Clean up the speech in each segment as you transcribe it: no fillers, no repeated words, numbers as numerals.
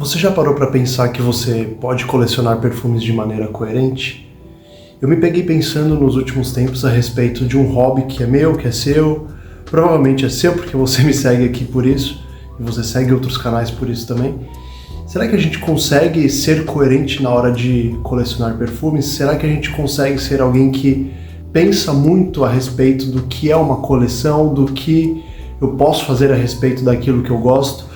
Você já parou para pensar que você pode colecionar perfumes de maneira coerente? Eu me peguei pensando nos últimos tempos a respeito de um hobby que é meu, que é seu, provavelmente é seu porque você me segue aqui por isso, e você segue outros canais por isso também. Será que a gente consegue ser coerente na hora de colecionar perfumes? Será que a gente consegue ser alguém que pensa muito a respeito do que é uma coleção, do que eu posso fazer a respeito daquilo que eu gosto?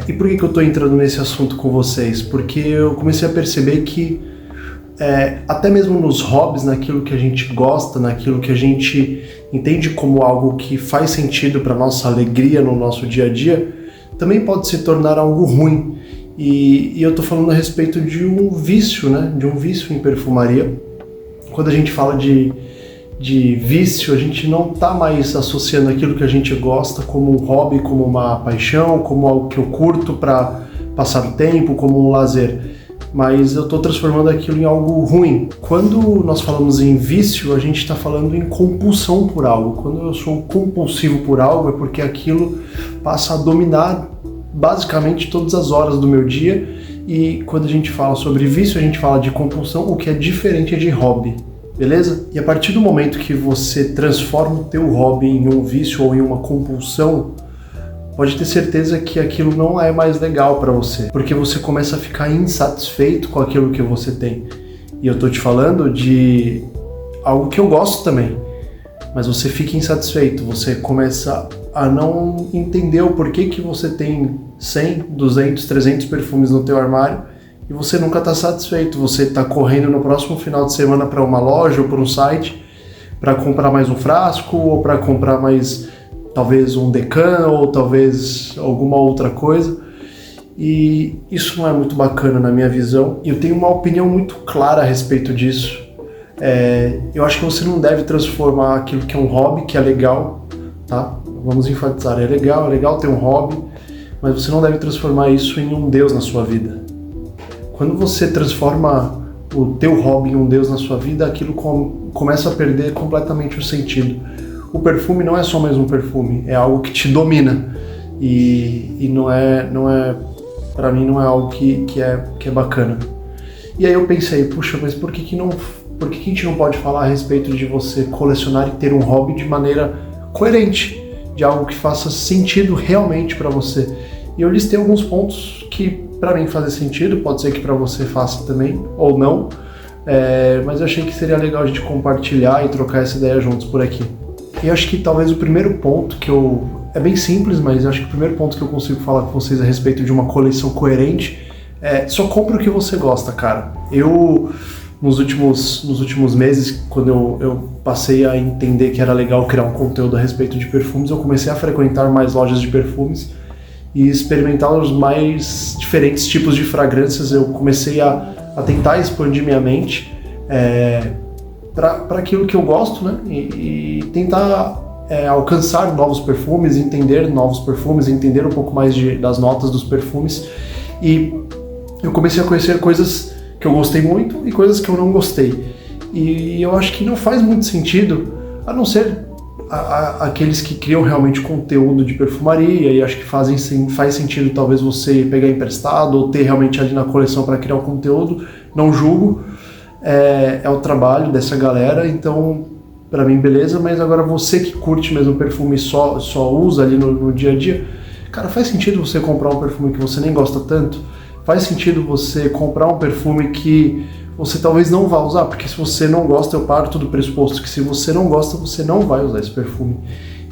E por que eu estou entrando nesse assunto com vocês? Porque eu comecei a perceber que até mesmo nos hobbies, naquilo que a gente gosta, naquilo que a gente entende como algo que faz sentido para nossa alegria no nosso dia a dia, também pode se tornar algo ruim. E eu estou falando a respeito de um vício, né? De um vício em perfumaria. Quando a gente fala de vício, a gente não está mais associando aquilo que a gente gosta como um hobby, como uma paixão, como algo que eu curto para passar o tempo, como um lazer. Mas eu estou transformando aquilo em algo ruim. Quando nós falamos em vício, a gente está falando em compulsão por algo. Quando eu sou compulsivo por algo, é porque aquilo passa a dominar basicamente todas as horas do meu dia. E quando a gente fala sobre vício, a gente fala de compulsão, o que é diferente de hobby. Beleza? E a partir do momento que você transforma o teu hobby em um vício ou em uma compulsão, pode ter certeza que aquilo não é mais legal para você, porque você começa a ficar insatisfeito com aquilo que você tem. E eu tô te falando de algo que eu gosto também, mas você fica insatisfeito, você começa a não entender o porquê que você tem 100, 200, 300 perfumes no teu armário e você nunca está satisfeito. Você está correndo no próximo final de semana para uma loja ou para um site para comprar mais um frasco ou para comprar mais talvez um Decan ou talvez alguma outra coisa, e isso não é muito bacana na minha visão, e eu tenho uma opinião muito clara a respeito disso. Eu acho que você não deve transformar aquilo que é um hobby, que é legal, tá? Vamos enfatizar, é legal ter um hobby, mas você não deve transformar isso em um Deus na sua vida. Quando você transforma o teu hobby em um Deus na sua vida, aquilo começa a perder completamente o sentido. O perfume não é só mais um perfume, é algo que te domina. E não é para mim não é algo que é bacana. E aí eu pensei, puxa, mas por que a gente não pode falar a respeito de você colecionar e ter um hobby de maneira coerente, de algo que faça sentido realmente para você? E eu listei alguns pontos que para mim fazem sentido, pode ser que para você faça também, ou não, mas eu achei que seria legal a gente compartilhar e trocar essa ideia juntos por aqui. E eu acho que talvez o primeiro ponto é bem simples, mas eu acho que o primeiro ponto que eu consigo falar com vocês a respeito de uma coleção coerente é: só compra o que você gosta, cara. Eu, nos últimos meses, quando eu passei a entender que era legal criar um conteúdo a respeito de perfumes, eu comecei a frequentar mais lojas de perfumes e experimentar os mais diferentes tipos de fragrâncias. Eu comecei a tentar expandir minha mente para aquilo que eu gosto, né? E tentar alcançar novos perfumes, entender novos perfumes, entender um pouco mais das notas dos perfumes. E eu comecei a conhecer coisas que eu gostei muito e coisas que eu não gostei. E eu acho que não faz muito sentido, a não ser aqueles que criam realmente conteúdo de perfumaria, e acho que faz sentido talvez você pegar emprestado ou ter realmente ali na coleção para criar o conteúdo. Não julgo, é o trabalho dessa galera, então pra mim beleza. Mas agora você que curte mesmo perfume e só usa ali no dia a dia, cara, faz sentido você comprar um perfume que você nem gosta tanto? Faz sentido você comprar um perfume que você talvez não vá usar? Porque se você não gosta, eu parto do pressuposto que se você não gosta, você não vai usar esse perfume.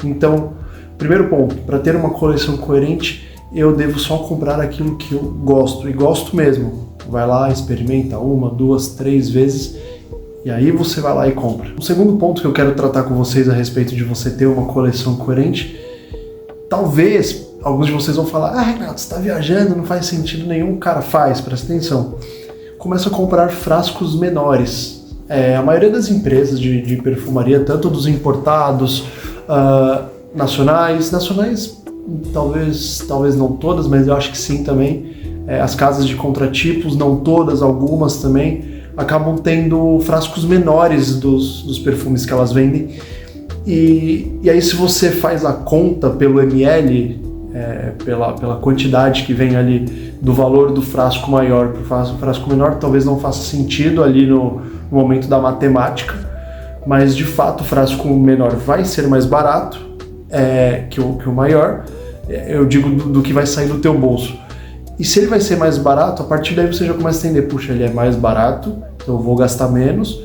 Então, primeiro ponto, para ter uma coleção coerente, eu devo só comprar aquilo que eu gosto, e gosto mesmo. Vai lá, experimenta 1, 2, 3 vezes, e aí você vai lá e compra. O segundo ponto que eu quero tratar com vocês a respeito de você ter uma coleção coerente, talvez alguns de vocês vão falar: Renato, você está viajando, não faz sentido nenhum. Cara, presta atenção. Começa a comprar frascos menores. A maioria das empresas de perfumaria, tanto dos importados, nacionais, talvez não todas, mas eu acho que sim também, as casas de contratipos, não todas, algumas também, acabam tendo frascos menores dos perfumes que elas vendem. E aí, se você faz a conta pelo ml, pela quantidade que vem ali do valor do frasco maior para o frasco menor, talvez não faça sentido ali no momento da matemática, mas de fato o frasco menor vai ser mais barato que o maior, eu digo do que vai sair do teu bolso. E se ele vai ser mais barato, a partir daí você já começa a entender, puxa, ele é mais barato, então eu vou gastar menos.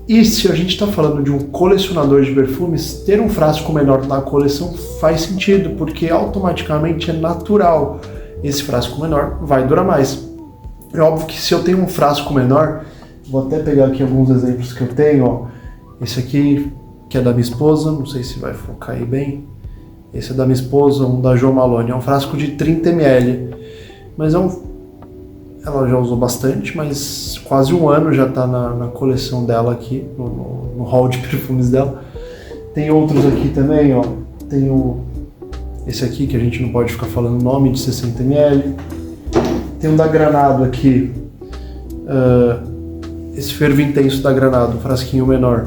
E se a gente está falando de um colecionador de perfumes, ter um frasco menor na coleção faz sentido, porque automaticamente é natural. Esse frasco menor vai durar mais. É óbvio que se eu tenho um frasco menor, vou até pegar aqui alguns exemplos que eu tenho, ó. Esse aqui, que é da minha esposa, não sei se vai focar aí bem. Esse é da minha esposa, um da Jo Malone, é um frasco de 30 ml. Mas ela já usou bastante, mas quase um ano já está na coleção dela aqui, no hall de perfumes dela. Tem outros aqui também, ó. Tem esse aqui, que a gente não pode ficar falando o nome, de 60 ml. Tem um da Granado aqui, esse Fervo Intenso da Granado, um frasquinho menor.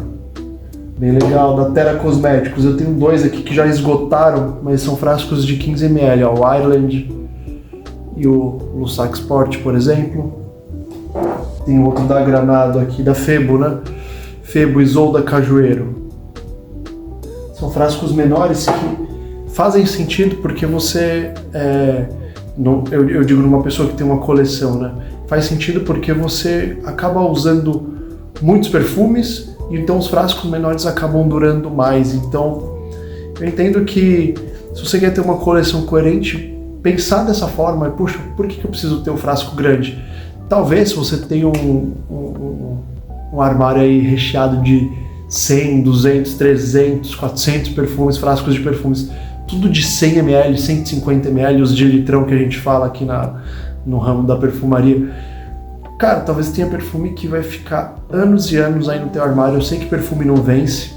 Bem legal. Da Terra Cosméticos, eu tenho dois aqui que já esgotaram, mas são frascos de 15 ml, ó, o Ireland e o Lussac Sport, por exemplo. Tem outro da Granado aqui, da Febo, né? Febo Isolda Cajueiro. São frascos menores que fazem sentido porque você, eu digo numa pessoa que tem uma coleção, né? Faz sentido porque você acaba usando muitos perfumes e então os frascos menores acabam durando mais. Então, eu entendo que se você quer ter uma coleção coerente, pensar dessa forma, puxa, por que eu preciso ter um frasco grande? Talvez se você tem um armário aí recheado de 100, 200, 300, 400 perfumes, frascos de perfumes, tudo de 100 ml, 150 ml, os de litrão que a gente fala aqui no ramo da perfumaria. Cara, talvez tenha perfume que vai ficar anos e anos aí no teu armário. Eu sei que perfume não vence,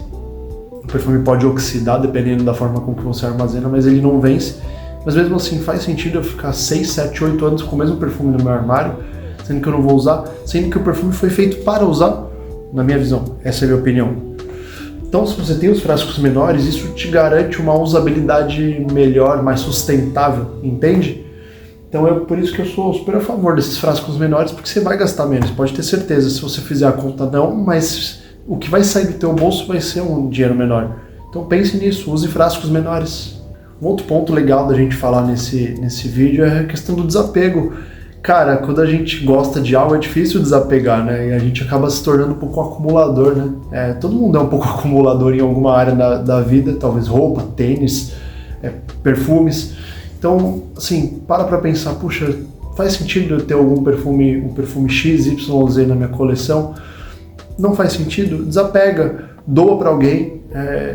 o perfume pode oxidar dependendo da forma com que você armazena, mas ele não vence. Mas mesmo assim faz sentido eu ficar 6, 7, 8 anos com o mesmo perfume no meu armário, sendo que eu não vou usar, sendo que o perfume foi feito para usar, na minha visão, essa é a minha opinião. Então se você tem os frascos menores, isso te garante uma usabilidade melhor, mais sustentável, entende? Então é por isso que eu sou super a favor desses frascos menores, porque você vai gastar menos, pode ter certeza, se você fizer a conta não, mas o que vai sair do teu bolso vai ser um dinheiro menor. Então pense nisso, use frascos menores. Um outro ponto legal da gente falar nesse vídeo é a questão do desapego. Cara, quando a gente gosta de algo é difícil desapegar, né? E a gente acaba se tornando um pouco acumulador, né? Todo mundo é um pouco acumulador em alguma área da vida, talvez roupa, tênis, perfumes. Então, assim, para pensar, puxa, faz sentido eu ter um perfume X, Y, Z na minha coleção? Não faz sentido? Desapega, doa para alguém.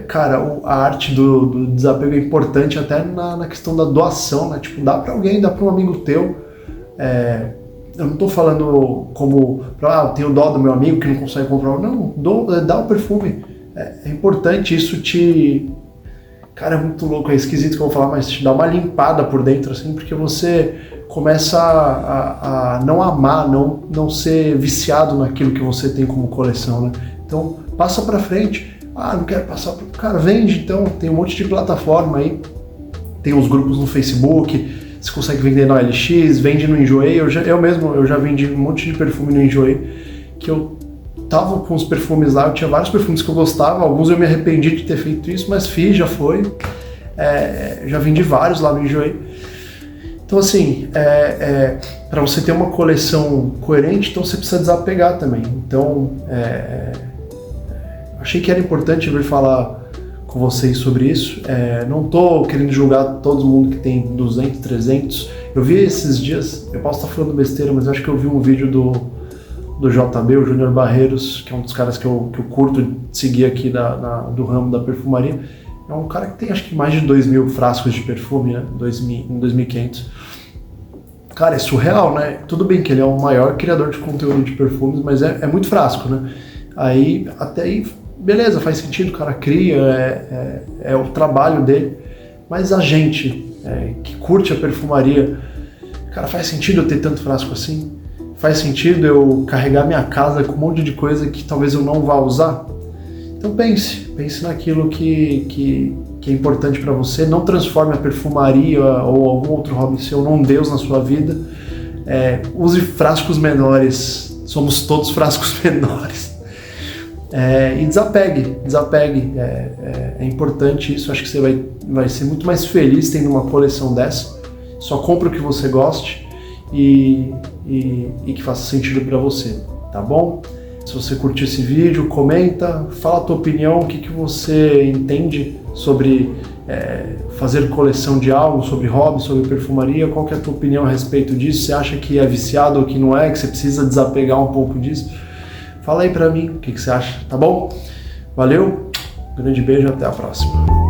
Cara, a arte do desapego é importante até na questão da doação, né? Tipo, dá para alguém, dá para um amigo teu. Eu não tô falando como, eu tenho dó do meu amigo que não consegue comprar. Não, dá o perfume. É importante, isso te... Cara, é muito louco, é esquisito que eu vou falar, mas te dá uma limpada por dentro, assim, porque você começa a não amar, não ser viciado naquilo que você tem como coleção, né? Então, passa pra frente. Não quero passar... Cara, vende então, tem um monte de plataforma aí, tem os grupos no Facebook, você consegue vender no OLX, vende no Enjoei, eu já vendi um monte de perfume no Enjoei, que eu tava com os perfumes lá, eu tinha vários perfumes que eu gostava, alguns eu me arrependi de ter feito isso, mas fiz, já foi, já vendi vários lá no Enjoei. Então assim, para você ter uma coleção coerente, então você precisa desapegar também, então... Achei que era importante vir falar com vocês sobre isso. Não tô querendo julgar todo mundo que tem 200, 300. Eu vi esses dias, eu posso estar falando besteira, mas acho que eu vi um vídeo do JB, o Júnior Barreiros, que é um dos caras que eu curto seguir aqui do ramo da perfumaria. É um cara que tem acho que mais de 2.000 frascos de perfume, né? 2.500. Cara, é surreal, né? Tudo bem que ele é o maior criador de conteúdo de perfumes, mas é muito frasco, né? Até aí, beleza, faz sentido, o cara cria, é o trabalho dele, mas a gente que curte a perfumaria, cara, faz sentido eu ter tanto frasco assim? Faz sentido eu carregar minha casa com um monte de coisa que talvez eu não vá usar? Então pense naquilo que é importante para você. Não transforme a perfumaria ou algum outro hobby seu num Deus na sua vida. Use frascos menores, somos todos frascos menores. E desapegue. É importante isso. Acho que você vai ser muito mais feliz tendo uma coleção dessa. Só compre o que você goste e que faça sentido para você, tá bom? Se você curtiu esse vídeo, comenta, fala a tua opinião, o que você entende sobre fazer coleção de algo, sobre hobby, sobre perfumaria, qual que é a tua opinião a respeito disso? Você acha que é viciado ou que não é, que você precisa desapegar um pouco disso? Fala aí pra mim o que você acha, tá bom? Valeu, grande beijo, até a próxima.